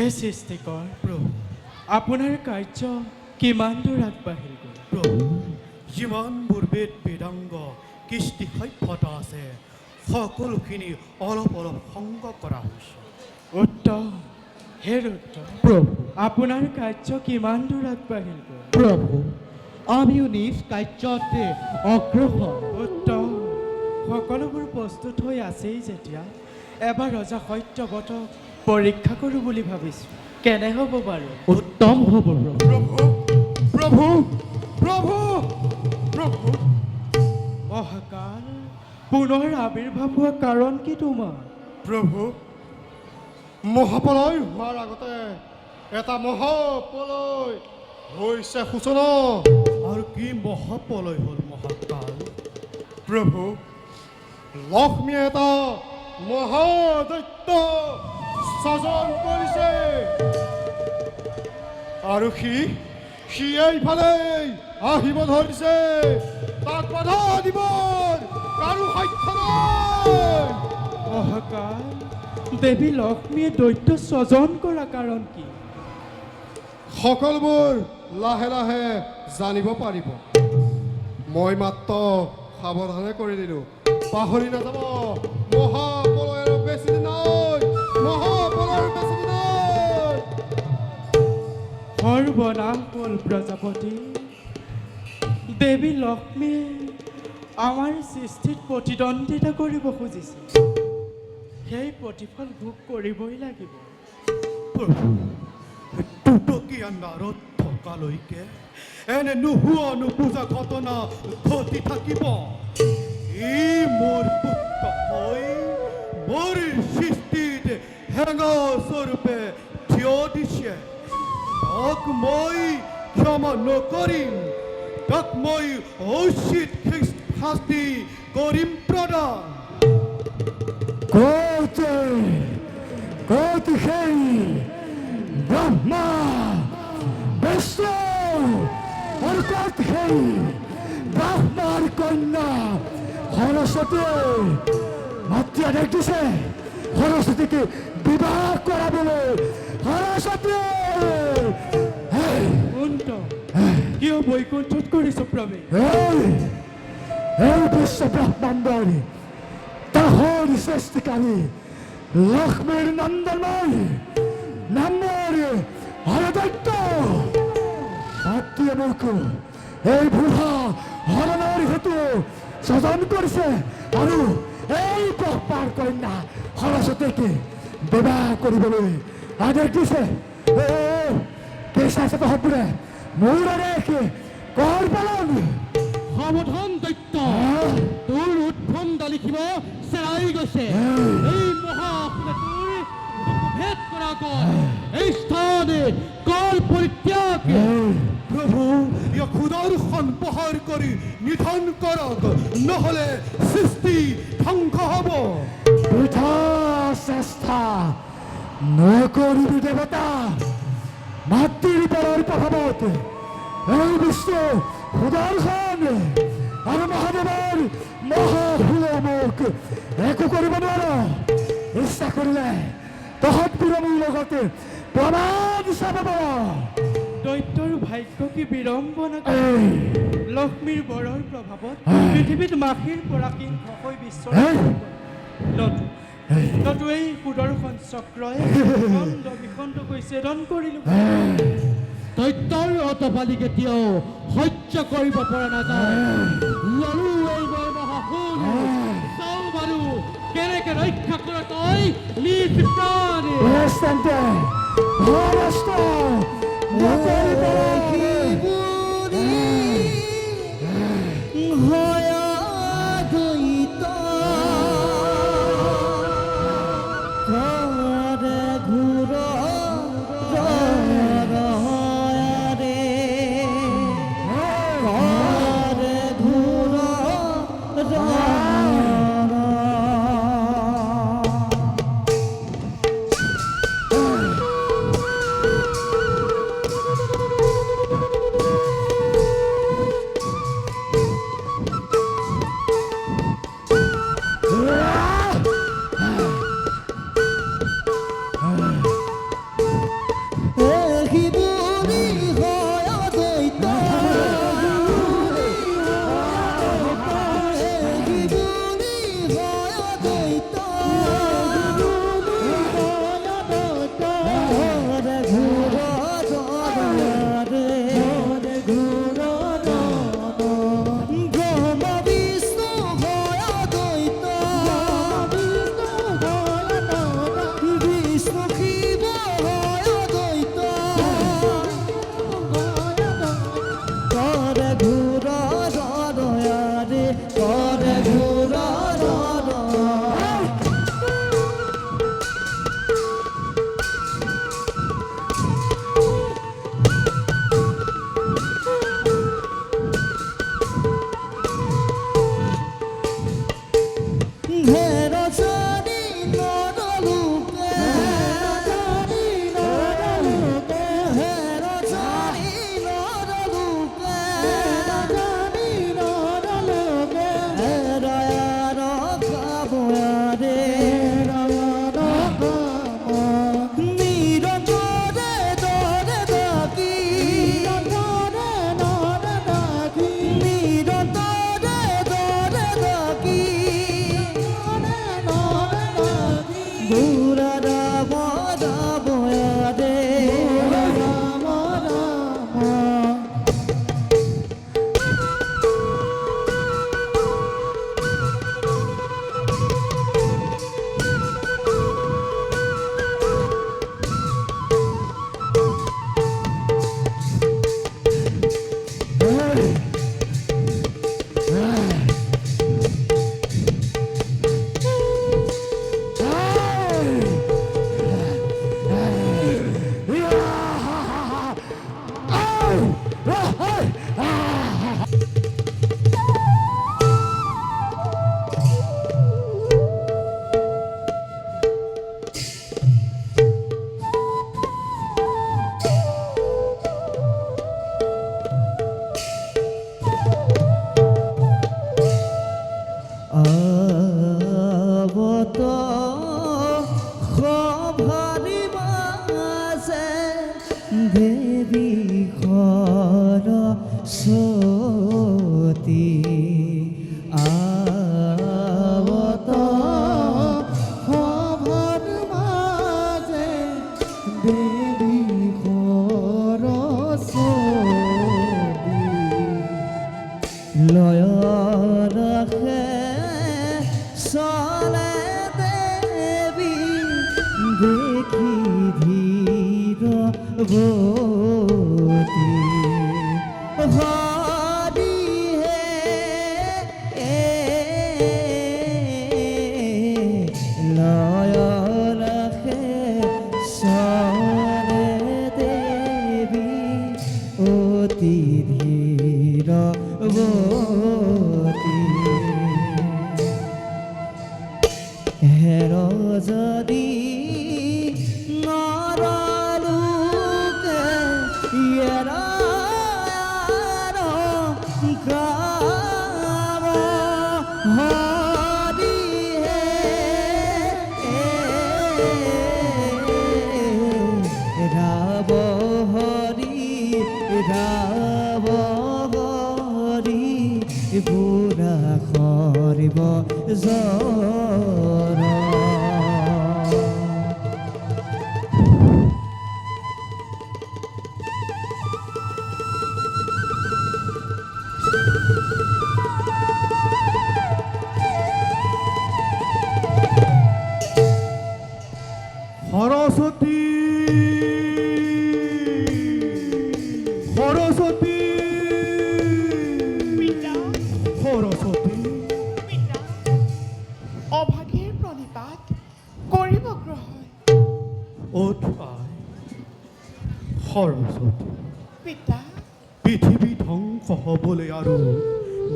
হে সৃষ্টিকৰ প্ৰভু আপোনাৰ কাৰ্য কিমান দূৰ আগবাঢ়িল গ'ল প্ৰভু যিমানবোৰ বেদ বেদাংগ কৃষ্টি সভ্যতা আছে সকলোখিনি অলপ অলপ সংগ কৰা হৈছে উত্তম হে উত্তম প্ৰভু আপোনাৰ কাৰ্য কিমান দূৰ আগবাঢ়িল গ'ল প্ৰভু আমিও নিজ কাৰ্যতে অগ্ৰসৰ উত্তম সকলোবোৰ প্ৰস্তুত হৈ আছেই যেতিয়া এবাৰ ৰজা সত্যৱতক পৰীক্ষা কৰোঁ বুলি ভাবিছোঁ কেনে হ'ব বাৰু উত্তম হ'ব প্ৰভু প্ৰভু প্ৰভু প্ৰভু মহাকাল পুনৰ আবিৰ্ভাৱ হোৱা কাৰণ কি তোমাৰ প্ৰভু মহাপ্ৰলয় হোৱাৰ আগতে এটা মহাপ্ৰলয় হৈছে সূচনা আৰু কি মহাপ্ৰলয় হ'ল মহাকাল প্ৰভু লক্ষ্মীয়ে এটা মহাদৈত্য স্বজন কৰিছে আৰু সি এইফালেই আহিব ধৰিছে তাক বাধা দিবৰ কাৰো সাধ্য নাই মহাকাল দেৱী লক্ষ্মীয়ে দৈত্য স্বজন কৰা কাৰণ কি সকলোবোৰ লাহে লাহে জানিব পাৰিব মই মাত্ৰ সাৱধানে কৰি দিলোঁ পাহৰি নাযাব মহাপ্ৰলয়ৰ বেছি দিন নাই মহাপ্ৰলয়ৰ বেছি দিন নাই সৰ্বনাশ হ'ল প্ৰজাপতি দেৱী লক্ষ্মীয়ে আমাৰ সৃষ্টিত প্ৰতিদ্বন্দ্বিতা কৰিব খুজিছে সেই প্ৰতিফল ভোগ কৰিবই লাগিব প্ৰভু টুটকীয়া নাৰত থকালৈকে এনে নোহোৱা নুবুজা ঘটনা ঘটি থাকিব ই মোৰ পুত্ৰ হৈ মোৰ সৃষ্টিত হেঙা স্বৰূপে থিয় দিছে তাক মই ক্ষমা নকৰিম তাক মই উচিত শাস্তি কৰিম প্ৰদান ক'ত সেই ব্ৰহ্মা বিষ্ণু আৰু ক'ত সেই ব্ৰহ্মাৰ কন্যা সৰস্বতী মাতৃ আদেশ দিছে সৰস্বতীকে বিবাহ কৰাবলৈ সৰস্বতী বৈকুণ্ঠ কিয় বৈকুণ্ঠত কৰিছ প্ৰৱেশ এই বিশ্ব ব্ৰহ্মাণ্ডৰ তাহৰ সৃষ্টিকাৰী লক্ষ্মীৰ নন্দনময় নামৰ হৰদৈত্য মাতৃয়ে মোক এই বুঢ়া হৰণৰ হেতু স্বজন কৰিছে আৰু এই ব্ৰহ্মাৰ কন্যা সৰস্বতীকে বিবাহ কৰিবলৈ আদেশ দিছে কি চাইছে তহঁতবোৰে মোৰ আদেশ কৰ পালন সাৱধান দৈত্য তোৰ উৎভণ্ডা লিখিব চেৰাই গৈছে এই মহাসুৰটোৰ ভেদ কৰা আগত এই স্থানে কৰ পৰিত্যাগ প্ৰভু ইয়াক সুদৰ্শন প্ৰহাৰ কৰি নিধন কৰক নহ'লে সৃষ্টি ধ্বংস হ'ব বৃথা চেষ্টা নকৰিবি দেৱতা মাতৃৰ বলৰ প্ৰভাৱত এই বিষ্ণু সুদৰ্শন আৰু মহাদেৱৰ মহাসুৰ মোক একো কৰিব নোৱাৰ ইচ্ছা কৰিলে তহঁতবোৰে মোৰ লগতে প্ৰমাণ চাব দৈত্যৰ ভাগ্য কি বিড়ম্বনা লক্ষ্মীৰ বৰৰ প্ৰভাৱত পৃথিৱীত মাখিৰ পৰা সিংহ হৈ বিশ্বৰ নতু এই সুদৰ্শন চক্ৰই খণ্ড বিখণ্ডকৈ ছেদন কৰিলোঁ দৈত্যৰ অতপালি কেতিয়াও সহ্য কৰিব পৰা নাযায় লৰু এই মহাসুৰ চাওঁ বাৰু কেনেকে ৰক্ষা কৰ তই নিজ প্ৰাণে পৃথিৱী ধ্বংস হ'বলৈ আৰু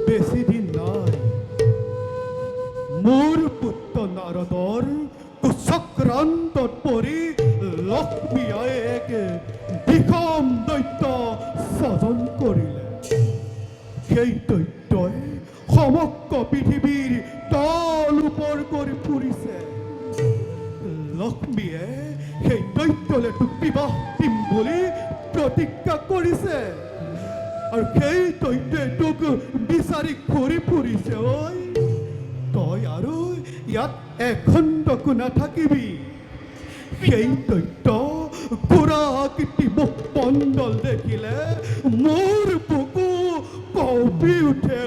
বেছি দিন নাই। মোৰ পুত্ৰ নাৰদৰ কুচক্ৰান্তত পৰি লক্ষ্মী আয়েক বিষম দৈত্য স্বজন কৰিলে। সেই দৈত্যই সমগ্ৰ পৃথিৱীৰ তল ওপৰ কৰি ফুৰিছে। লক্ষ্মীয়ে সেই দৈত্যলে তোক বিবাহ দিম বুলি প্ৰতিজ্ঞা কৰিছে আৰু সেই দৈত্যই তোক বিচাৰি ঘূৰি ফুৰিছে। ঐ তই আৰু ইয়াত এখণ্ডকো নাথাকিবি। সেই দৈত্য পুৰা কীৰ্তি মুখ মণ্ডল দেখিলে মোৰ বুকু কঁপি উঠে।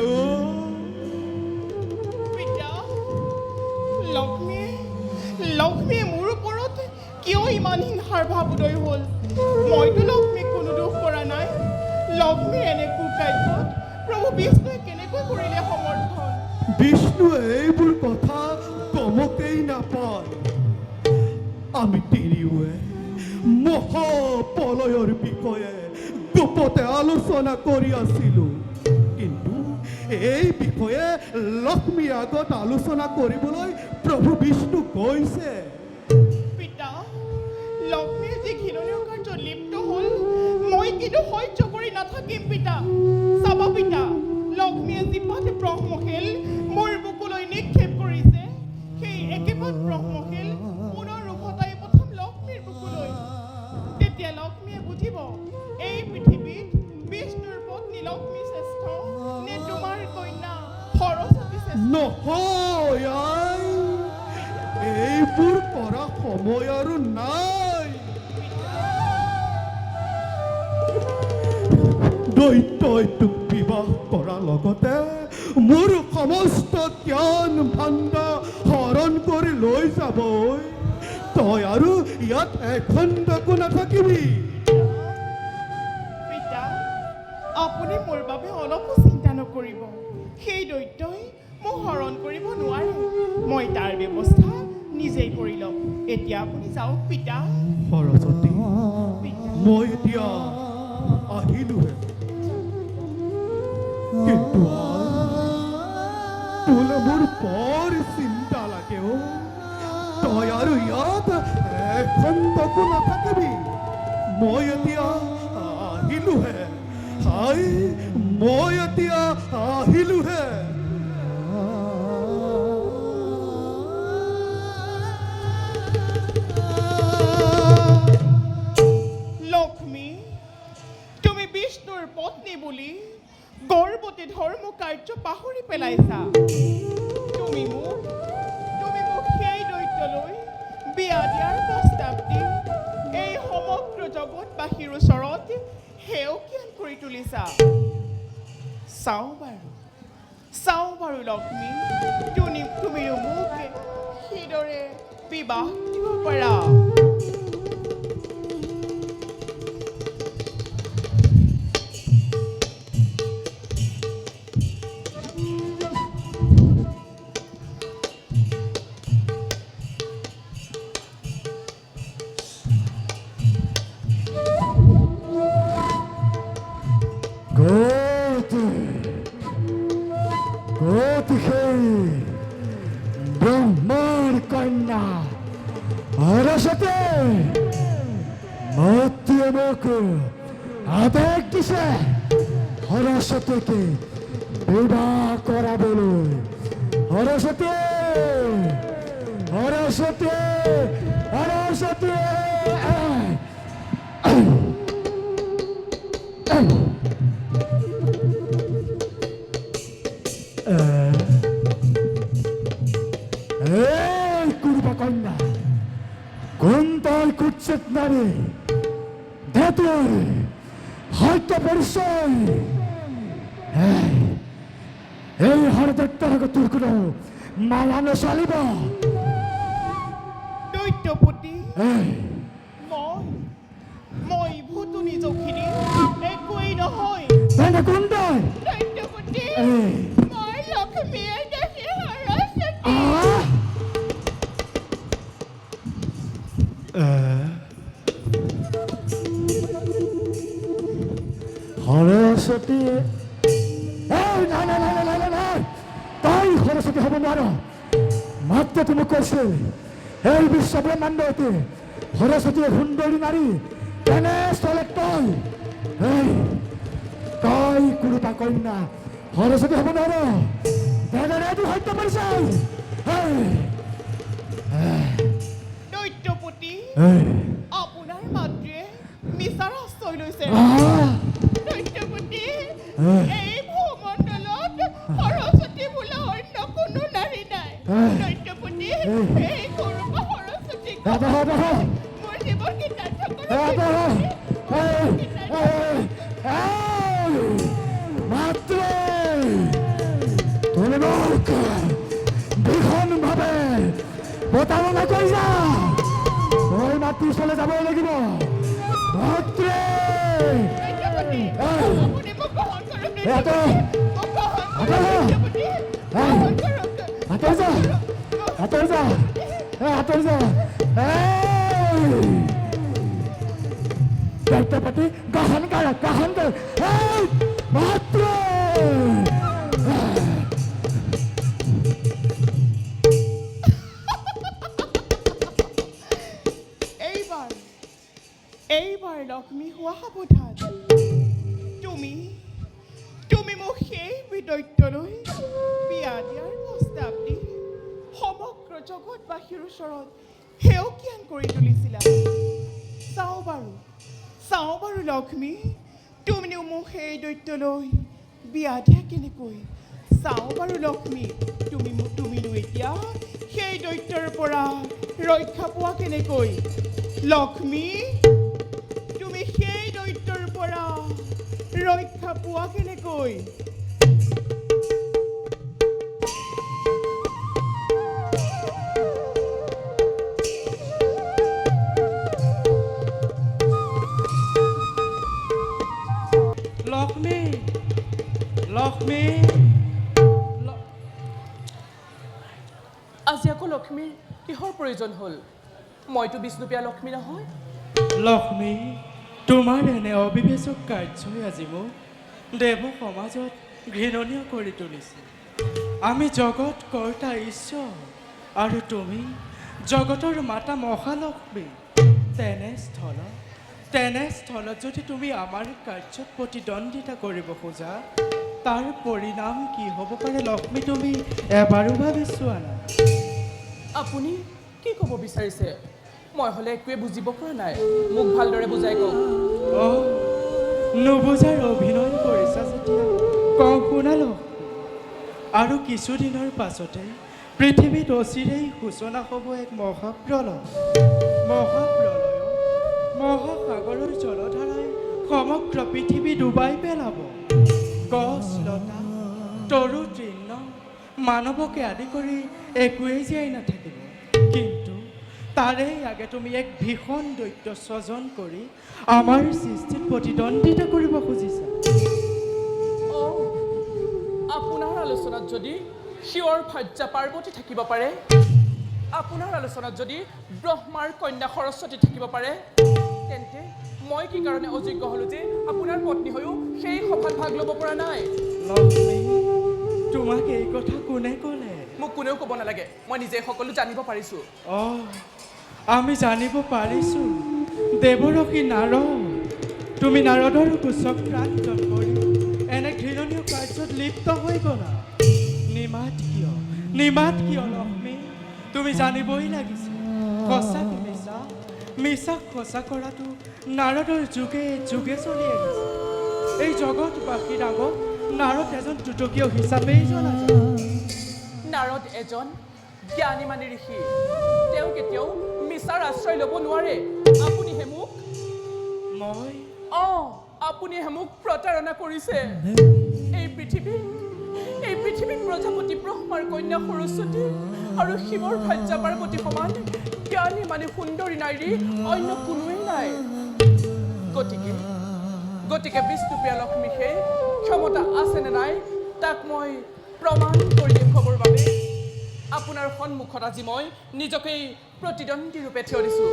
লক্ষ্মীয়ে মোৰ ওপৰত কিয় ইমান হিংসাৰ ভাৱ উদয় হ'ল? মইতো লক্ষ্মীক কোনো দোষ কৰা নাই। লক্ষ্মীৰ এনে কুকাৰ্যত প্ৰভু বিষ্ণুৱে কেনেকৈ কৰিলে সমৰ্থন? বিষ্ণুৱে এইবোৰ কথা কমকেই নাপায়। আমি তিনিওৱে মহাপ্ৰলয়ৰ বিষয়ে গোপতে আলোচনা কৰি আছিলো, কিন্তু এই বিষয়ে লক্ষ্মীৰ আগত আলোচনা কৰিবলৈ প্ৰভু বিষ্ণু কৈছে। পিতা লক্ষ্মীয়ে যি ঘৃণনীয় কাৰ্যত লিপ্ত হ'ল মই কিন্তু সহ্য কৰি নাথাকিম পিতা। চাবা পিতা লক্ষ্মীয়ে যিপাতে ব্ৰহ্মশিল মোৰ বুকুলৈ নিক্ষেপ কৰিছে সেই একেপাত ব্ৰহ্মশিল পুনৰ উভতাই প্ৰথম লক্ষ্মীৰ বুকুলৈ। তেতিয়া লক্ষ্মীয়ে বুজিব এই পৃথিৱীত বিষ্ণুৰ পত্নী লক্ষ্মী শ্ৰেষ্ঠ নে তোমাৰ কন্যা সৰস্বতী শ্ৰেষ্ঠ। নহয় আই, এইবোৰ কৰা সময় আৰু নাই। দৈত্যই তোক বিবাহ কৰাৰ লগতে মোৰ সমস্ত জ্ঞান ভাণ্ডাৰ হৰণ কৰি লৈ যাবই। তই আৰু ইয়াত এখণ্ডকো নাথাকিবি। পিতা আপুনি মোৰ বাবে অলপো চিন্তা নকৰিব। সেই দৈত্যই মোক হৰণ কৰিব নোৱাৰে। মই তাৰ ব্যৱস্থা নিজেই কৰি ল'ম। এতিয়া আপুনি যাওক পিতা। সৰস্বতী, পিতা মই এতিয়া আহিলোহে, কিন্তু তোলে মোৰ বৰ চিন্তা লাগে অ। তই আৰু ইয়াত এখণ্ডকো নাথাকিবি। মই এতিয়া আহিলোহে, হাই মই এতিয়া আহিলোহে। লক্ষ্মী তুমি বিষ্ণুৰ পত্নী বুলি গৰ্বতে ধৰ্ম কাৰ্য পাহৰি পেলাইছা। তুমি মোক সেই দৈত্যলৈ বিয়া দিয়াৰ প্ৰস্তাৱ দি এই সমগ্ৰ জগতবাসীৰ ওচৰত সেউকীয়ান কৰি তুলিছা। চাওঁ বাৰু লক্ষ্মী তুমিও মোক সেইদৰে বিবাহ দিব পাৰা। ব্রহ্মার কন্যা সরস্বতী মধ্যে মুখ আবেগ দিছে সরস্বতীকে বিবাহ করাবলৈ। সরস্বতী সরস্বতী সরস্বতী কন্যা কুন্তল কুৎসিত নারী ধাতুর হয়তো পরিচয় এই হরদত্তর তোর কোনো মালা নচলিব। দৈত্যপতি মই ভুতুনি জখিনী একোৱেই নহয়। কুন্তল দৈত্যপতি মই লক্ষ্মীয়ে দেখি সৰস্বতী। সৰস্বতী তাই সৰস্বতী হব নোৱাৰ। মাত্ৰ তুমি কৈছিল এই বিশ্ব ব্ৰহ্মাণ্ডতে সৰস্বতীয়ে সুন্দৰী নাৰী কেনে চলে তই কুৰুতা কন্যা সৰস্বতী হব নোৱাৰ। বেদনাটো সত্য পৰিচয়। দৈত্যপতি আপোনাৰ মাতৃয়ে মিছাৰ আশ্ৰয় লৈছে। দৈত্যপতি এই ভূমণ্ডলত সৰস্বতী বোলা অন্য কোনো নাৰী নাই। দৈত্যপতি এই গৌৰৱা সৰস্বতীক মোৰ জীৱন কৃতাৰ্থ মাত্ৰ তুমি মোক ভীষণভাৱে প্ৰতাৰণা কৰিছা। মই মাতৃ ওচৰলৈ যাবই লাগিব। দৈত্যপতি আপুনি মোক গ্ৰহণ কৰক। দৈত্যপতি মোক গ্ৰহণ কৰক। দৈত্যপতি গ্ৰহণ কৰক। আঁতৰ যা আঁতৰ যা আঁতৰ যা। দৈত্যপতি গ্ৰহণ কৰক গ্ৰহণ কৰক। মাতৃ এইবাৰ লক্ষ্মী হোৱা সাৱধান তুমি তুমি মোক সেই বিদৈত্যলৈ বিয়া দিয়াৰ প্ৰস্তাৱ দি সমগ্ৰ জগতবাসীৰ ওচৰত সেউকীয়ান কৰি তুলিছিলা চাওঁ বাৰু লক্ষ্মী তুমিও মোক সেই দৈত্যলৈ বিয়া দিয়া কেনেকৈ চাওঁ বাৰু লক্ষ্মী তুমিনো এতিয়া সেই দৈত্যৰ পৰা ৰক্ষা পোৱা কেনেকৈ লক্ষ্মী তুমি সেই দৈত্যৰ পৰা ৰক্ষা পোৱা কেনেকৈ লক্ষ্মী লক্ষ্মী আজি আকৌ লক্ষ্মীৰ কিহৰ প্ৰয়োজন হ'ল মইতো বিষ্ণুপ্ৰিয়া লক্ষ্মী নহয় লক্ষ্মী তোমাৰ এনে অবিবেচক কাৰ্যই আজি মোক দেৱ সমাজত ঘৃণনীয় কৰি তুলিছে আমি জগত কৰ্তা ঈশ্বৰ আৰু তুমি জগতৰ মাতা মহালক্ষ্মী তেনেস্থলত যদি তুমি আমাৰ কাৰ্যত প্ৰতিদ্বন্দ্বিতা কৰিব খোজা তাৰ পৰিণাম কি হ'ব পাৰে লক্ষ্মী তুমি এবাৰো ভাবি চোৱা নাই আপুনি কি ক'ব বিচাৰিছে মই হ'লে একোৱে বুজিব পৰা নাই মোক ভালদৰে বুজাই কওক অঁ নুবুজাৰ অভিনয় কৰিছা যেতিয়া কওঁ শুনা লক্ষ্মী আৰু কিছুদিনৰ পাছতে পৃথিৱীত অচিৰেই সূচনা হ'ব এক মহাপ্ৰলয়ত মহাসাগৰৰ জলধাৰাই সমগ্ৰ পৃথিৱী ডুবাই পেলাব গছ লতা তৰু তৃণ মানৱকে আদি কৰি একোৱেই জীয়াই নাথাকিব কিন্তু তাৰে আগে তুমি এক ভীষণ দৈত্য স্বজন কৰি আমাৰ সৃষ্টিত প্ৰতিদ্বন্দ্বিতা কৰিব খুজিছা আপোনাৰ আলোচনাত যদি শিৱৰ ভাৰ্যা পাৰ্বতী থাকিব পাৰে আপোনাৰ আলোচনাত যদি ব্ৰহ্মাৰ কন্যা সৰস্বতী থাকিব পাৰে তেন্তে মই কি কাৰণে অযোগ্য হ'লো যে আপোনাৰ পত্নী হৈও সেই সভাত ভাগ ল'ব পৰা নাই লক্ষ্মী তোমাক এই কথা কোনে ক'লে মোক কোনেও ক'ব নালাগে মই নিজে সকলো জানিব পাৰিছোঁ অঁ আমি জানিব পাৰিছোঁ দেৱৰষি নাৰদ তুমি নাৰদৰ কুচক্ৰান্তন কৰি এনে ঘৃণনীয় কাৰ্যত লিপ্ত হৈ গ'লা নিমাত কিয় লক্ষ্মী তুমি জানিবই লাগিছে সঁচাক মিছাক সঁচা কৰাটো নাৰদৰ যুগে যুগে চলি আহিছে এই জগতবাসীৰ আগত নাৰদ এজন দুটকীয় হিচাপেই জনা যায় নাৰদ এজন জ্ঞানী মানি ঋষি তেওঁ কেতিয়াও মিছাৰ আশ্ৰয় ল'ব নোৱাৰে আপুনিহে মোক প্ৰতাৰণা কৰিছে এই পৃথিৱীত প্ৰজাপতি ব্ৰহ্মাৰ কন্যা সৰস্বতী আৰু শিৱৰ ভাৰ্যা পাৰ্বতী সমান জ্ঞানী মানে সুন্দৰী নাৰী অন্য কোনোৱেই নাই গতিকে বিষ্ণুপ্ৰিয়া লক্ষ্মী সেই ক্ষমতা আছে নে নাই তাক মই প্ৰমাণ কৰি দেখুৱাবৰ বাবে আপোনাৰ সন্মুখত আজি মই নিজকেই প্ৰতিদ্বন্দ্বী ৰূপে থিয় দিছোঁ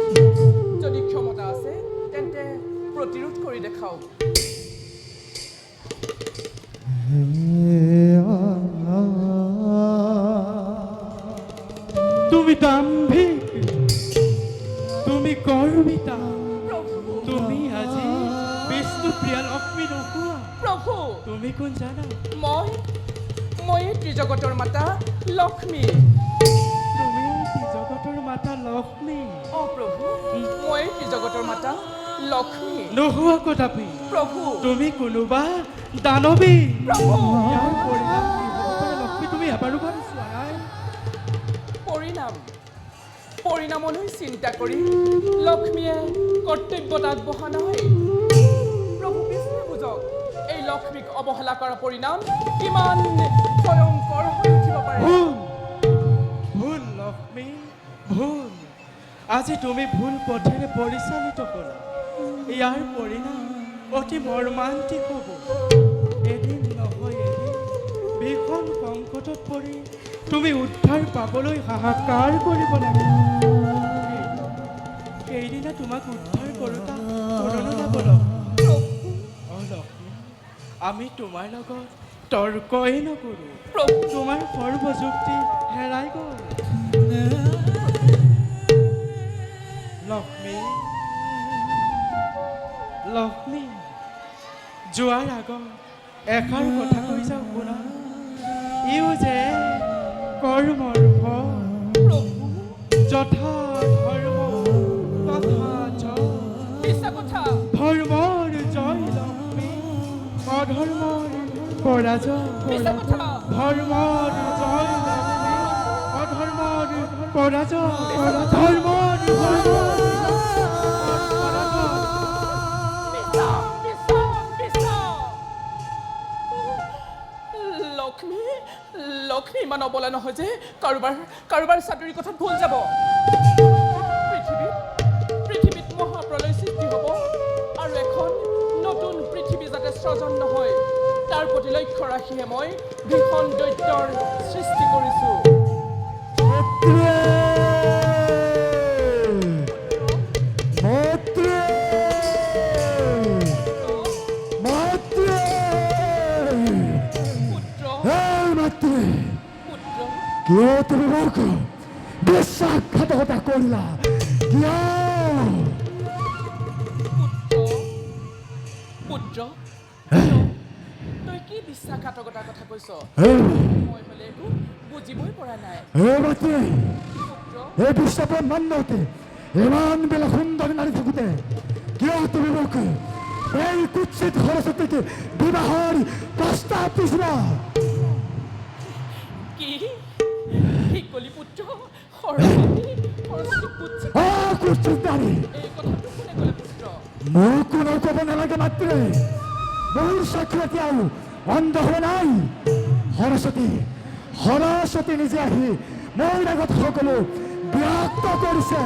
যদি ক্ষমতা আছে তেন্তে প্ৰতিৰোধ কৰি দেখাওক তুমি দাম্ভিক তুমি গৰ্বিতা তুমি আজি বিষ্ণুপ্ৰিয়া লক্ষ্মী নোহোৱা প্ৰভু তুমি কোন জানা মই ত্ৰিজগতৰ মাতা লক্ষ্মী তুমি ত্ৰিজগতৰ মাতা লক্ষ্মী প্ৰভু মই ত্ৰিজগতৰ মাতা লক্ষ্মী নোহোৱা কদাপি প্ৰভু তুমি কোনোবা দানৱী প্ৰভু ইয়াৰ পৰিণাম কি হ'ব পাৰে লক্ষ্মী তুমি এবাৰো ভাবি চোৱা নাই পৰিণামলৈ চিন্তা কৰি লক্ষ্মীয়ে কৰ্তব্যত আগবঢ়া নাই প্ৰভু বিষ্ণু বুজক এই লক্ষ্মীক অৱহেলা কৰা পৰিণাম কিমান ভয়ংকৰ হৈ উঠিব পাৰে ভুল লক্ষ্মী ভুল আজি তুমি ভুল পথেৰে পৰিচালিত কৰা ইয়াৰ পৰিণাম অতি মৰ্মান্তিক হ'ব এদিন নহয় এদিন ভীষণ সংকটত পৰি তুমি উদ্ধাৰ পাবলৈ হাহাকাৰ কৰিব লাগিব সেইদিনা তোমাক উদ্ধাৰ কৰোঁতা কোনো যাব লক্ষ্মী আমি তোমাৰ লগত তৰ্কই নকৰোঁ তোমাৰ সৰ্বযুক্তি হেৰাই গ'ল লক্ষ্মী লক্ষ্মী যোৱাৰ আগত এষাৰ কথা কৈ যাওঁ শুনা ইও যে কৰ্মৰ ফল প্ৰভু যথা ধৰ্ম তথা জয় মিছা কথা ধৰ্মৰ জয় লক্ষ্মী অধৰ্মৰ পৰাজয় মিছা কথা ধৰ্মৰ জয় লক্ষ্মী অধৰ্মৰ পৰাজয় ধৰ্মৰ পৰাজয় মিছা মিছা মিছা লক্ষ্মী লক্ষ্মী ইমান অবলা নহয় যে কাৰোবাৰ চাদৰি কথাত ভুল যাব পৃথিৱীত মহাপ্ৰলয় সৃষ্টি হ'ব আৰু এখন নতুন পৃথিৱী যাতে সৃজন নহয় তাৰ প্ৰতি লক্ষ্য ৰাখিহে মই ভীষণ দৈত্যৰ সৃষ্টি কৰিছোঁ পুত্ৰ কিয় তুমি মোক বিশ্বাসঘাতকতা কৰিলা কিয় পুত্ৰ তই কি বিশ্বাসঘাতকতাৰ কথা কৈছ মই হ'লে একো বুজিবই পৰা নাই পুত্ৰ এই বিশ্বব্ৰহ্মাণ্ডতে ইমান বেলা সুন্দৰ নাৰী থাকোঁতে কিয় তুমি মোক এই কুৎসিত সৰস্বতীকে বিবাহৰ প্ৰস্তাৱ দিছিলা কি কলি পুত্ৰ সৰস্বতী পুত্ৰ কুৎসিত নাৰী এই কথাটো কোনে ক'লে পুত্ৰ মোৰ কোনো ক'ব নালাগে মাত্ৰ মোৰ চক্ষু এতিয়াও অন্ধ হোৱা নাই সৰস্বতী নিজে আহি মোৰ আগত সকলো ব্যক্ত কৰিছে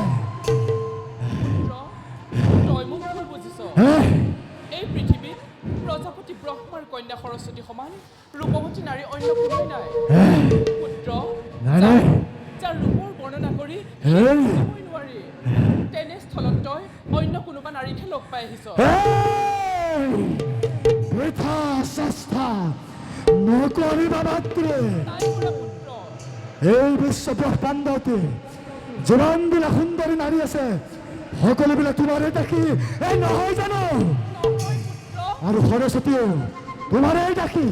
তই মোক ভুল বুজিছ এই পৃথিৱীত প্ৰজাপতি ব্ৰহ্মাৰ কন্যা সৰস্বতী সমান ৰূপৱতী নাৰী অন্য কোনোই নাই পুত্ৰ নাই যাৰ ৰূপৰ বৰ্ণনা কৰি ক'বই নোৱাৰি তেনে স্থলত তই অন্য কোনোবা নাৰীকহে লগ পাই আহিছ বৃথা চেষ্টা নকৰিবা মাত্ৰ নাই কৰা পুত্ৰ এই বিশ্ব ব্ৰহ্মাণ্ডতে যিমানবিলাক সুন্দৰী নাৰী আছে সকলোবিলাক তোমাৰে দেখি এই নহয় জানো নহয় পুত্ৰ আৰু সৰস্বতীও তোমাৰে দেখি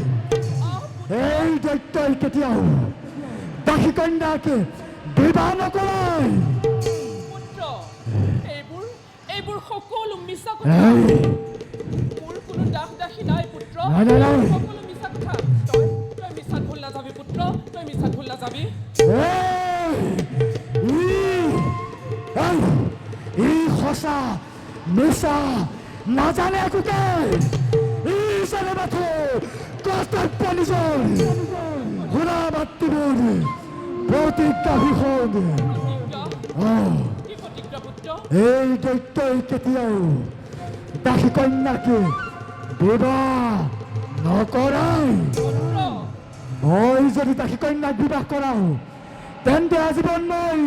এই দৈত্যই কেতিয়াও দাসী কন্যাকে বিবাহ নকৰে পুত্ৰ এইবোৰ সকলো মিছা কথা মোৰ কোনো দাসী নাই পুত্ৰ নাই। সকলো মিছা কথা তই মিছাত ভুল নাযাবি পুত্ৰ তই মিছাত ভুল নাযাবি ই সঁচা মিছা নাজানে একোকে ই জানে মাথো কৰ্তব্য নিজৰ শুনা মাতৃবোৰ প্ৰতিজ্ঞা ভীষণ কি প্ৰতিজ্ঞা পুত্ৰ এই দৈত্যই কেতিয়াও দাসী কন্যাকে বিবাহ নকৰাই পুত্ৰ মই যদি দাসী কন্যাক বিবাহ কৰাওঁ তেন্তে আজীৱন মই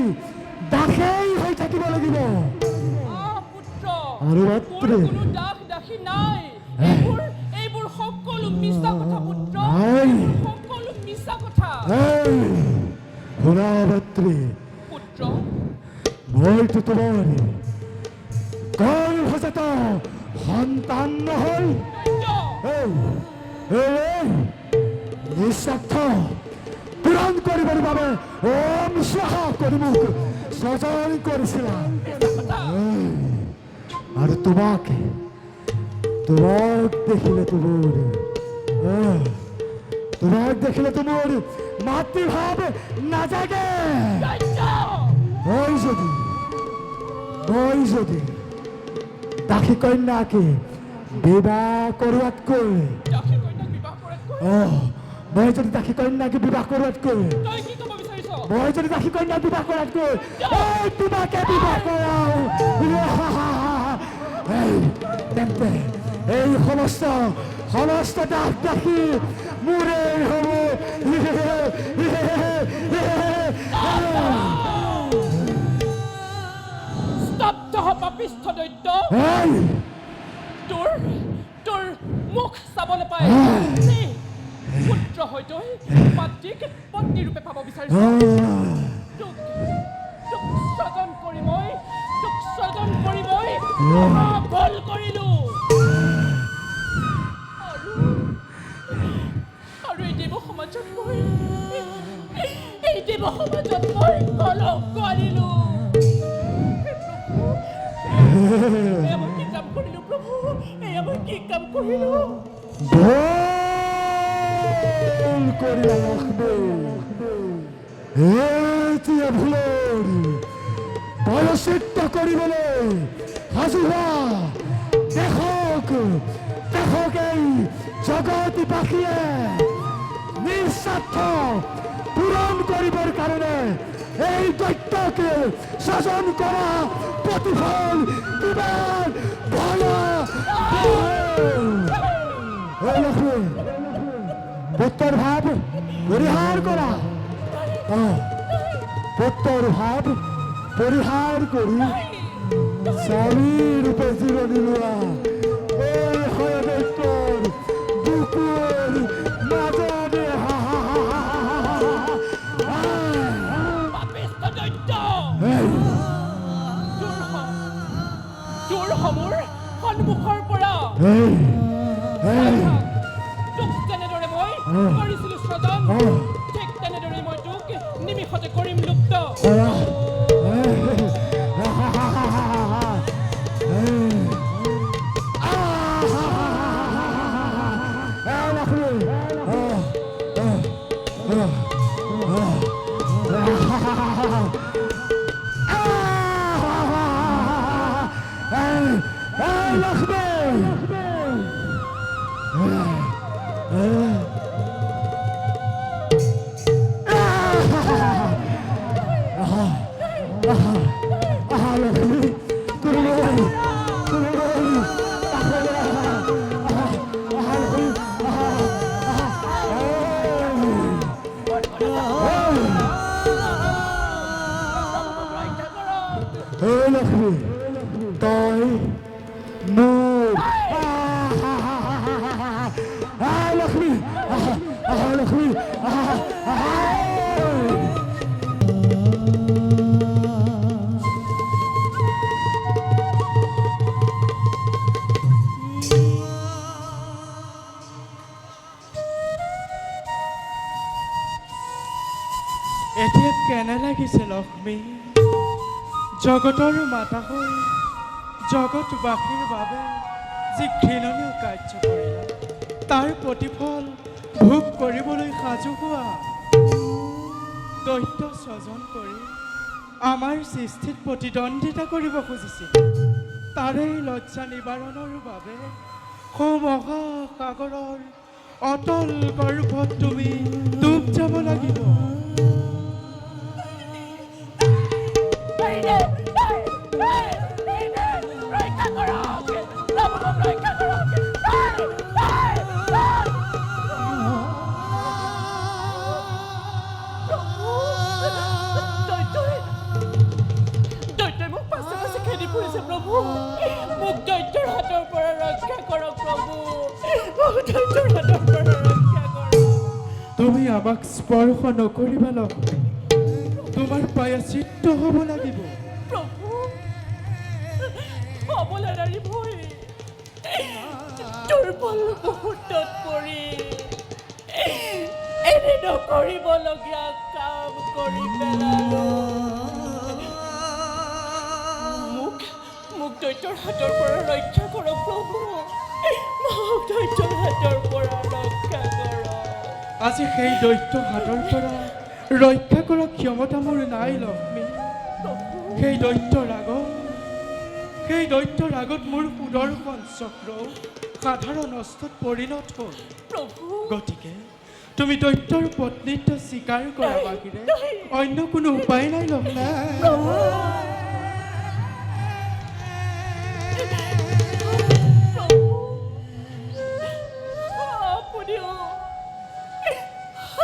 দাসেই হৈ থাকিব লাগিব পুত্ৰ আৰু মোৰ মাতৃ কোনো দাসী নাই এইবোৰ সকলো মিছা কথা পুত্ৰ নাই। সকলো মিছা কথা শুনা মাতৃ পুত্ৰ মইতো তোমাৰ গৰ্ভজাত সন্তান নহল নিস্বাৰ্থ পূৰণ কৰিবৰ বাবে ওম স্বাহা কৰি মোক সজন কৰিছিলা আৰু তোমাক দেখিলে তোমাৰ মাতৃভাৱ নাজাগে মই যদি দাসী কন্যাকে বিবাহ কৰোৱাতকৈ দাসী কন্যাক বিবাহ কৰাতকৈ মই যদি দাসী কন্যাকে বিবাহ কৰোৱাতকৈ তই কি ক'ব বিচাৰিছ মই যদি দাসী কন্যাক বিবাহ কৰাতকৈ তোমাকে বিবাহ কৰাও তেন্তে এই সমস্ত দাসী মোৰে হ'ব স্তব্ধ হ পাপিষ্ঠ দৈত্য তোৰ মুখ চাবলৈ পাই পুত্ৰ হৈ তই মাতৃক পত্নী ৰূপে পাব বিচাৰিছ তোক স্বজন কৰি মই ভুল কৰিলো সমাজত মই এই দেৱ সমাজত মই কলংক আনিলো এয়া মই কি কাম কৰিলো প্ৰভু এয়া মই কি কাম কৰিলো ভুল কৰিলা লক্ষ্মী এতিয়া ভুলৰ প্ৰায়শ্চিত্ত কৰিবলৈ সাজু হোৱা দেখক এই জগতবাসীয়ে নিঃস্বাৰ্থ পূৰণ কৰিবৰ কাৰণে এই দৈত্যকে শাসন কৰা প্ৰতিফল কিমান লক্ষ্মী পুত্ৰৰ ভাৱ পৰিহাৰ কৰা পুত্ৰৰ ভাৱ পৰিহাৰ কৰি স্বামী ৰূপে জিৰণি লোৱা এই হয়দৈত্যৰ বুকুৰ মাজতে পাপিষ্ঠ দৈত্য তোৰ সমুৰ সন্মুখৰ পৰা তোক যেনেদৰে মই কৰিছিলো স্বজন ঠিক তেনেদৰে মই তোক নিমিষতে কৰিম লুপ্ত লক্ষ্মী তই মোৰ লক্ষ্মী লক্ষ্মী এতিয়া কেনে লাগিছে লক্ষ্মী জগতৰ মাতা হৈ জগতবাসীৰ বাবে যি ঘৃণনীয় কাৰ্য কৰিলা তাৰ প্ৰতিফল ভোগ কৰিবলৈ সাজু হোৱা দৈত্য স্বজন কৰি আমাৰ সৃষ্টিত প্ৰতিদ্বন্দ্বিতা কৰিব খুজিছিল তাৰে লজ্জা নিবাৰণৰ বাবে মহাসাগৰৰ অতল গৰ্ভত তুমি ডুব যাব লাগিব তুমি আমাক স্পৰ্শ নকৰিবা লক্ষ্মী তোমাৰ প্ৰায়শ্চিত্ত হ'ব লাগিব প্ৰভু হ'বলৈ নাৰিবই দুৰ্বল মুহূৰ্তত পৰি এনে নকৰিবলগীয়া কাম কৰি পেলালো মোক দৈত্যৰ হাতৰ পৰা ৰক্ষা কৰক প্ৰভু মোক দৈত্যৰ হাতৰ পৰা ৰক্ষা কৰক আজি সেই দৈত্য হাতৰ পৰা ৰক্ষা কৰা ক্ষমতা মোৰ নাই লক্ষ্মী সেই দৈত্য ৰাগত মোৰ সুদৰ্শন চক্ৰ সাধাৰণ অস্ত্ৰত পৰিণত হ'ল গতিকে তুমি দৈত্যৰ পত্নীত্ব স্বীকাৰ কৰা বাহিৰে অন্য কোনো উপায় নাই লক্ষ্মী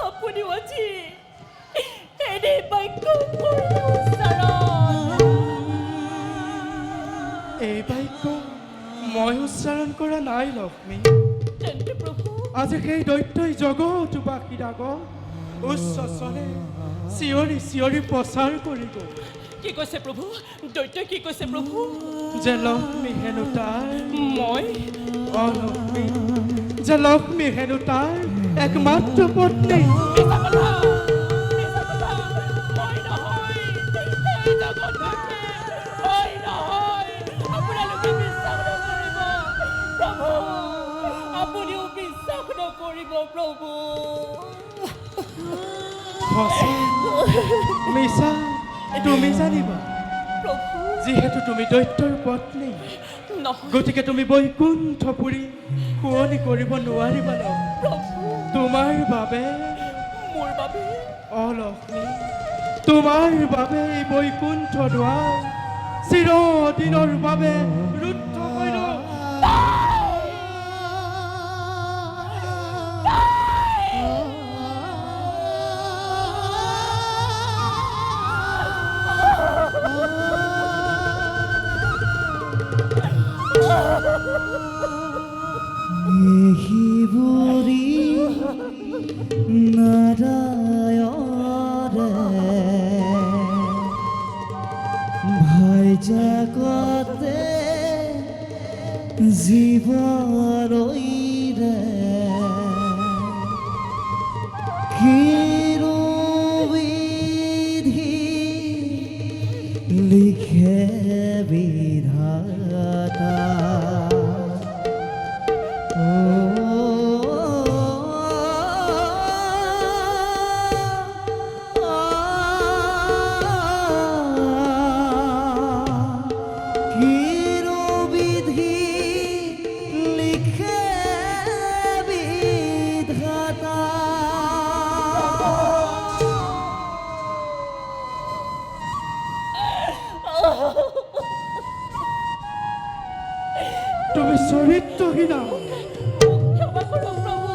আপুনিও আজি এনে বাক্য এই বাক্য মই উচ্চাৰণ কৰা নাই লক্ষ্মী তেন্তে প্ৰভু আজি সেই দৈত্যই জগতবাসীৰ আগত উচ্চ স্বৰে চিঞৰি চিঞৰি প্ৰচাৰ কৰিব কি কৈছে প্ৰভু দৈত্যই কি কৈছে প্ৰভু যে লক্ষ্মী হেনো তাৰ মই অলক্ষ্মী যে লক্ষ্মী হেনো তাৰ একমাত্ৰ পত্নী। মিছা কথা! মিছা কথা! মই নহয়! এই জগতবাসী! মই নহয়! আপোনালোকে বিশ্বাস নকৰিব! প্ৰভু! আপুনিও বিশ্বাস নকৰিব প্ৰভু! সঁচা মিছা তুমি জানিবা, প্ৰভু! যিহেতু তুমি দৈত্যৰ পত্নী, নহয় গতিকে তুমি বৈকুণ্ঠপুৰী শুৱনি কৰিব নোৱাৰিবা ন। প্ৰভু! তোমাৰ বাবে মোৰ বাবে লক্ষ্মী, তোমাৰ বাবে এই বৈকুণ্ঠ দুৱাৰ চিৰদিনৰ বাবে ৰুদ্ধ হৈ ৰ'ব। বুড়ি নাৰায়ণে ভাই জাগতে জীবনইৰে কিৰবিধি লিখে বিধাতা তুমি চৰিত্ৰহীনা। ক্ষমা কৰক প্ৰভু!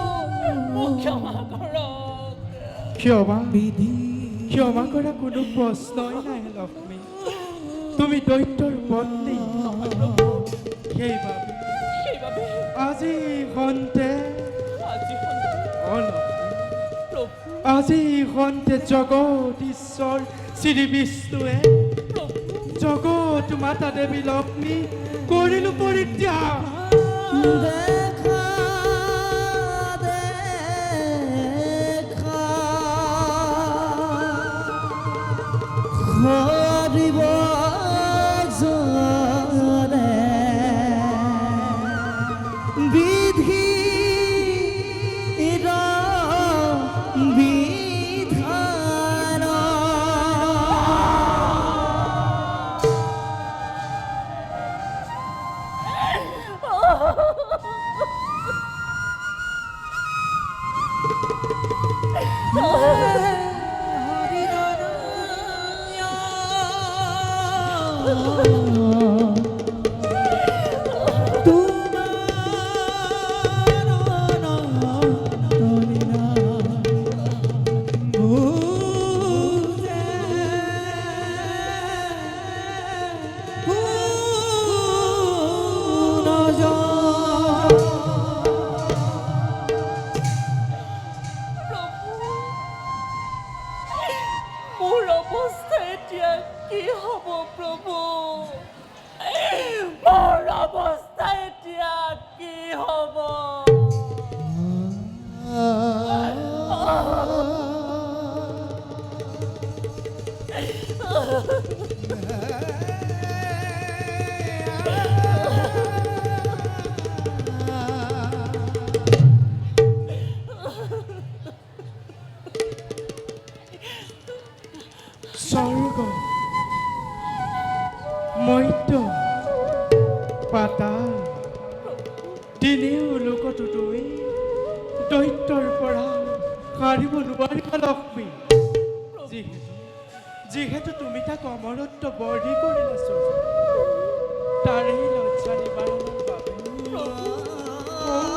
মোক ক্ষমা কৰক! ক্ষমা কৰা কোনো প্ৰশ্নই নাই লক্ষ্মী। তুমি দৈত্যৰ পত্নী, সেইবাবে সেইবাবে আজি সন্তে আজি সন্ধিয়া প্ৰভু! আজি সন্তে জগত ঈশ্বৰ শ্ৰী বিষ্ণুৱে প্ৰভু! জগত মাতা দেৱী লক্ষ্মী কৰিলো পৰিত্যাগ। দেখা দেখা হৰিব জনে বিধি বিধান মোৰ অৱস্থা এতিয়া কি হ'ব প্ৰভু? মোৰ অৱস্থা এতিয়া কি হ'ব? স্বৰ্গ মৰ্ত্য পাতাল তিনিও লোকতো তুমি দৈত্যৰ পৰা সাৰিব নোৱাৰিবা লক্ষ্মী। যিহেতু তুমি তাক অমৰত্ব বৰ্ধি কৰিলাছো, তাৰেই লজ্জা নিবাৰণৰ বাবে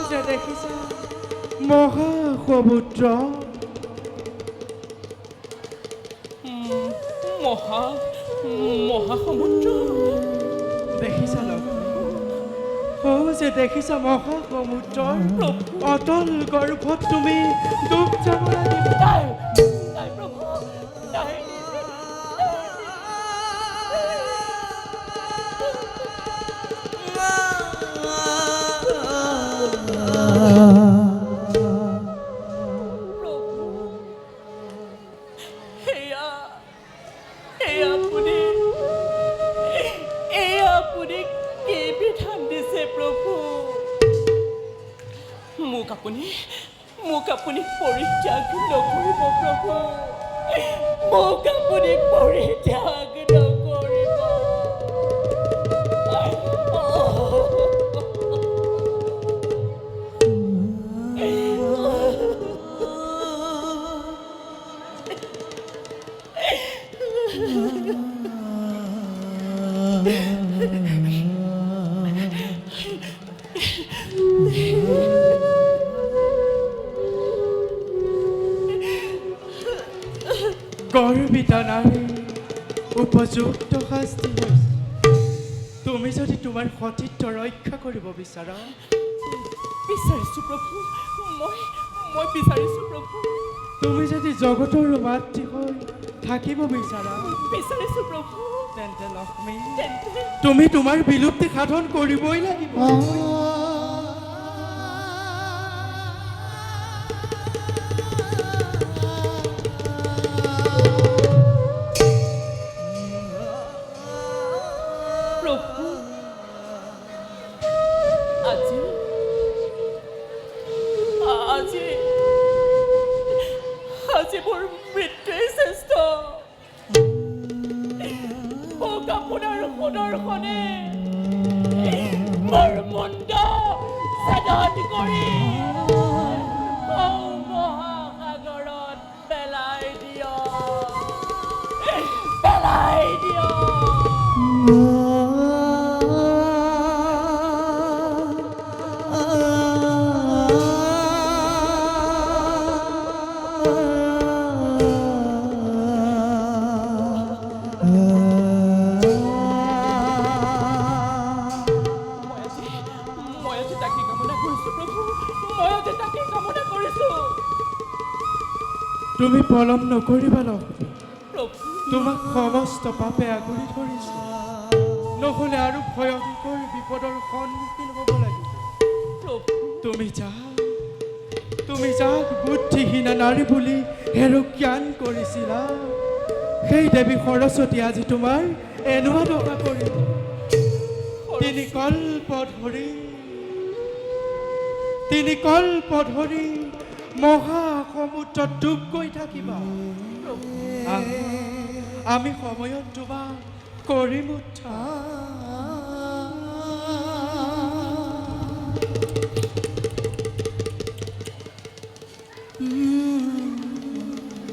যে দেখিছা মহাসমুদ্ৰ মহাসমুদ্ৰ দেখিছা লক্ষ্মী, যে দেখিছা মহাসমুদ্ৰৰ অতল গৰ্ভত তুমি ডুব যাব লাগিব। নাই নাই প্ৰভু নাই। Ah প্ৰভু এয়া এয়া আপুনি কি বিধান দিছে প্ৰভু মোক আপুনি পৰিত্যাগ নকৰিব প্ৰভু মোক আপুনি পৰিত্যাগ নকৰিব গৰ্বিতা নাৰী উপযুক্ত শাস্তি হৈছে তুমি যদি তোমাৰ সতীত্ব ৰক্ষা কৰিব বিচাৰা বিচাৰিছোঁ প্ৰভু মই বিচাৰিছোঁ প্ৰভু তুমি যদি জগতৰ মাতৃ হৈ থাকিব বিচাৰা বিচাৰিছোঁ প্ৰভু তেন্তে লক্ষ্মী তেন্তে তুমি তোমাৰ বিলুপ্তি সাধন কৰিবই লাগিব প্ৰভু আজি আজি আজি মোৰ মৃত্যুৱেই শ্ৰেষ্ঠ মোক আপোনাৰ সুদৰ্শনে মোৰ মুণ্ড ছেদন কৰি মহাসাগৰত পেলাই দিয়ক মই আজি তাকে কামনা কৰিছোঁ প্ৰভু মই আজি তাকে কামনা কৰিছোঁ তুমি পলম নকৰিবা লক্ষ্মী প্ৰভু তোমাক সমস্ত পাপে আগুৰি ধৰিছে নহ'লে আৰু ভয়ংকৰ বিপদৰ সন্মুখীন হ'ব লাগিব প্ৰভু তুমি যাক বুদ্ধিহীনা নাৰী বুলি হেৰু জ্ঞান কৰিছিলা সেই দেৱী সৰস্বতী আজি তোমাৰ এনেকুৱা দশা কৰিব তিনি কল্প ধৰি মহাসমুদ্ৰত ডুব গৈ থাকিবা আমি সময়ত তোমাক কৰিম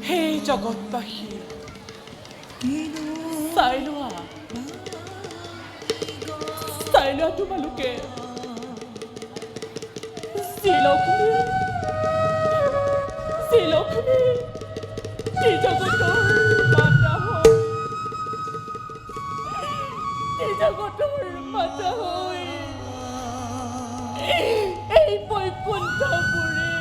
হে জগতবাসী চাই লোৱা তোমালোকে শ্ৰীলক্ষ্মী এই জগতৰ মাতা হৈ এই বৈকুণ্ঠপুৰী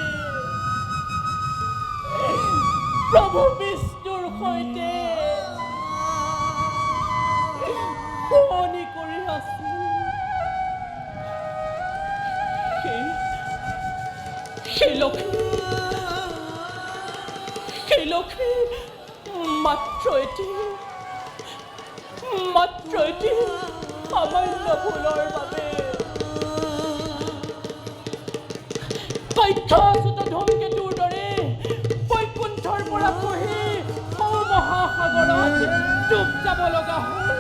প্ৰভু বিষ্ণুৰ সৈতে শুৱনি কৰি আছিল সেই লক্ষ্মী মাত্ৰ এটি সামান্য ভুলৰ বাবে কাক্ষাচুত ধূমকেতুৰ দৰে বৈকুণ্ঠৰ পৰা খহি মহাসাগৰত ডুব যাব লগা হ'ল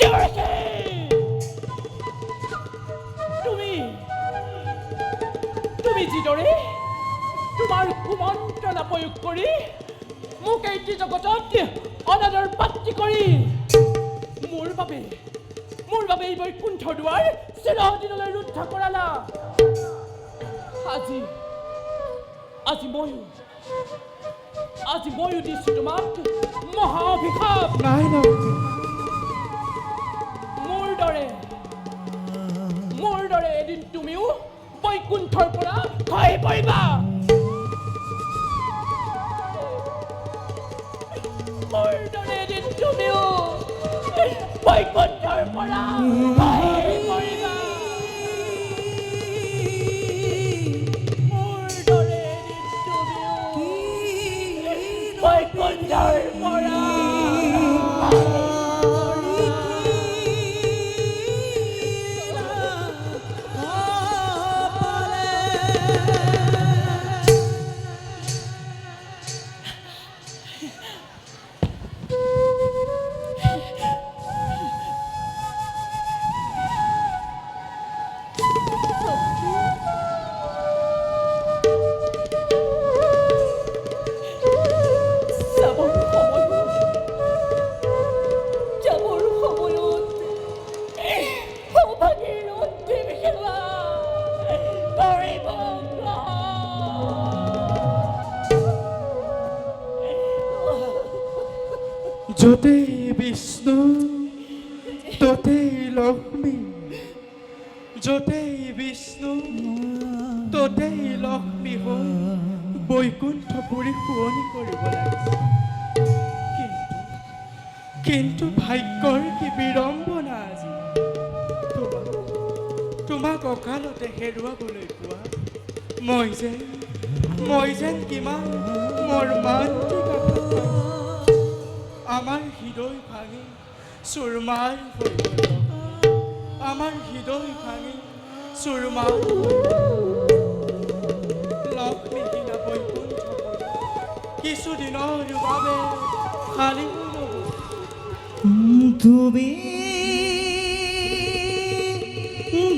দেৱৰ্ষি তুমি যিদৰে তোমাৰ কুমন্ত্ৰণা প্ৰয়োগ কৰি মোক এই জগতত অনাদৰ পাত্ৰী কৰি মোৰ বাবে এই বৈকুণ্ঠ দুৱাৰ চিৰদিনলৈ ৰুদ্ধ কৰালা আজি ময়ো দিছোঁ তোমাক মহা অভিশাপ। নাই লক্ষ্মী, মোৰ দৰে এদিন তুমিও বৈকুণ্ঠৰ পৰা খহি পৰিবা। মোৰ দৰে এদিন তুমিও বৈকুণ্ঠৰ পৰা খহি পৰিবা। মোৰ দৰে এদিন তুমিও বৈকুণ্ঠৰ পৰা য'তেই বিষ্ণু ত'তেই লক্ষ্মী, য'তেই বিষ্ণু ত'তেই লক্ষ্মী হৈ বৈকুণ্ঠপুৰী শুৱনি কৰিব লাগিছে। কিন্তু ভাগ্যৰ কি বিড়ম্বনা আজি, তোমাক অকালতে হেৰুৱাবলৈ পোৱা। মই যেন কিমান মৰ্মান্তিক আঘাত পাইছোঁ। আমাৰ হৃদয় ভাঙি চুৰমাৰ হৈ গ'ল, আমাৰ হৃদয় ভাঙি চুৰমাৰ হৈ গ'ল। লক্ষ্মীহীনা বৈকুণ্ঠপুৰী কিছুদিনৰ বাবে খালী হৈ ৰ'ব। তুমি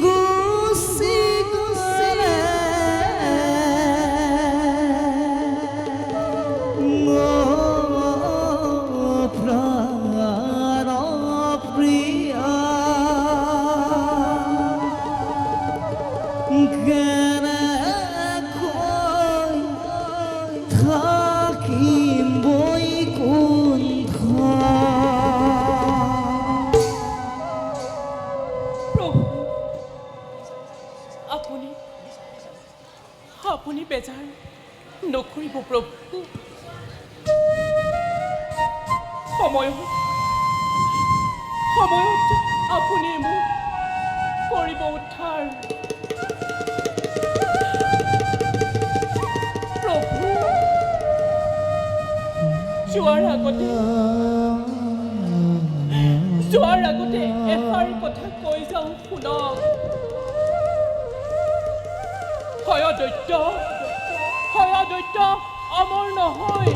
গুচি গ'লে মোৰ প্ৰাণ প্ৰিয়া কেনেকৈ থাকিম বৈকুণ্ঠ। আপুনি বেজাৰ নকৰিব প্ৰভু। সময়ত আপুনি মোক কৰিব উদ্ধাৰ। প্ৰভু যোৱাৰ আগতে এষাৰ কথা কৈ যাওঁ শুনক। হয় দৈত্য অমৰ নহয়।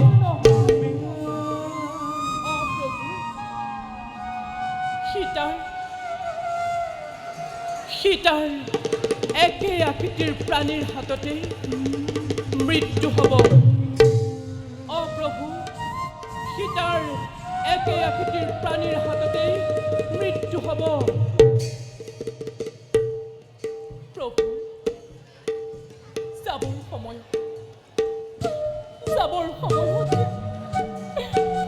সীতাৰ একে আকৃতিৰ প্ৰাণীৰ হাততে মৃত্যু হ'ব। প্ৰভু সীতাৰ একে আকৃতিৰ প্ৰাণীৰ হাততে মৃত্যু হ'ব। প্ৰভু যাবৰ সময়ত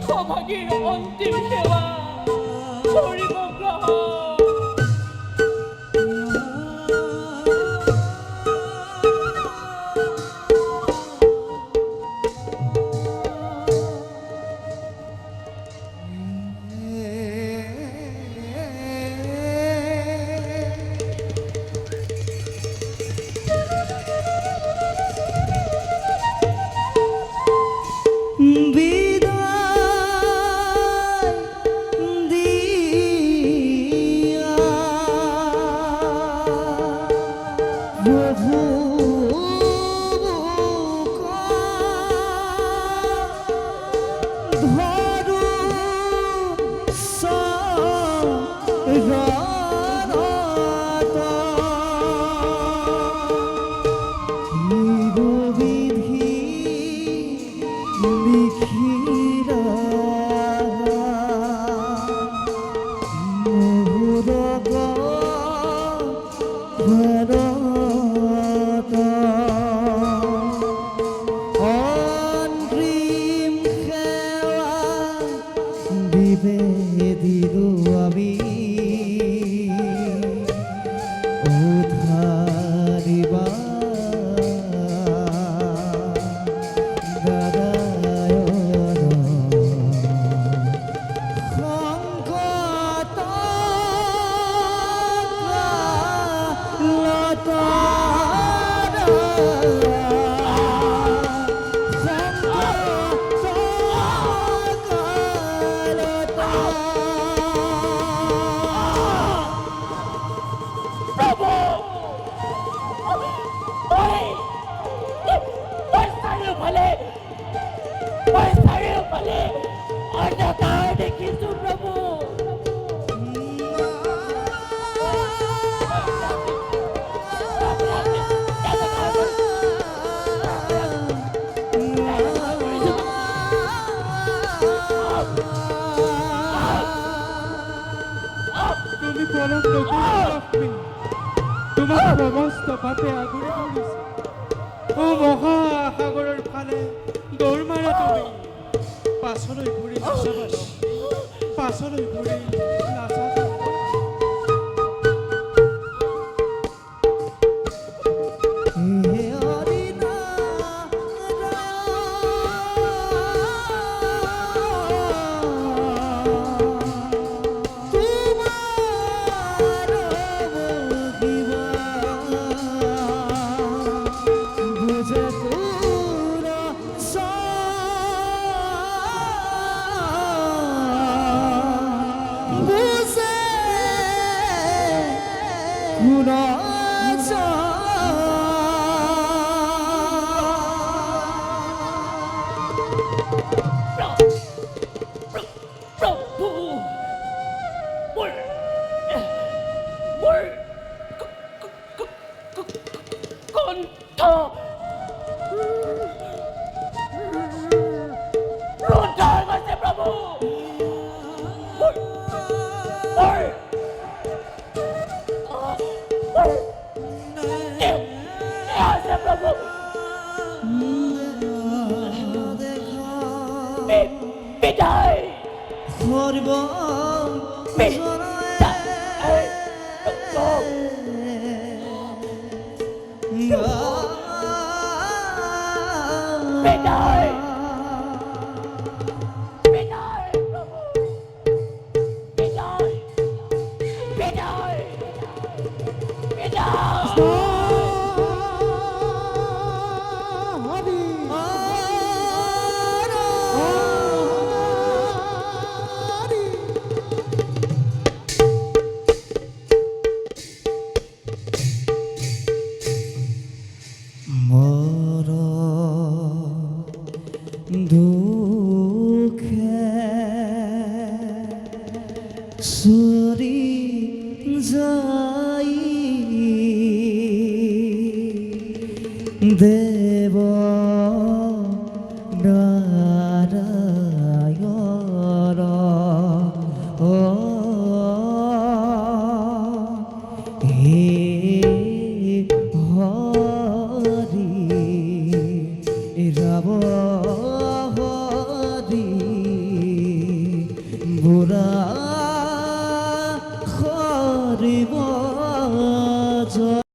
সভাগীৰ অন্তিম সেৱা কৰিব গ্ৰহণ। পলক নকৰিবা লক্ষ্মী তোমাক সমস্ত পাপে আগুৰি ধৰিছে ও মহাসাগৰৰ ফালে দৌৰ মাৰা তুমি পাছলৈ ঘূৰি নাচাবা লক্ষ্মী পাছলৈ ঘূৰি নাচাবা প্ৰভু মোৰ কণ্ঠ ৰুদ্ধ হৈ গৈছে প্ৰভু প্ৰভু বিদায় সৰ্ব বিদায় বিদায় প্ৰভু বিদায় বিদায় বিদায় মোৰ দুখে চুৰি যাই দেৱ নাৰায়ণ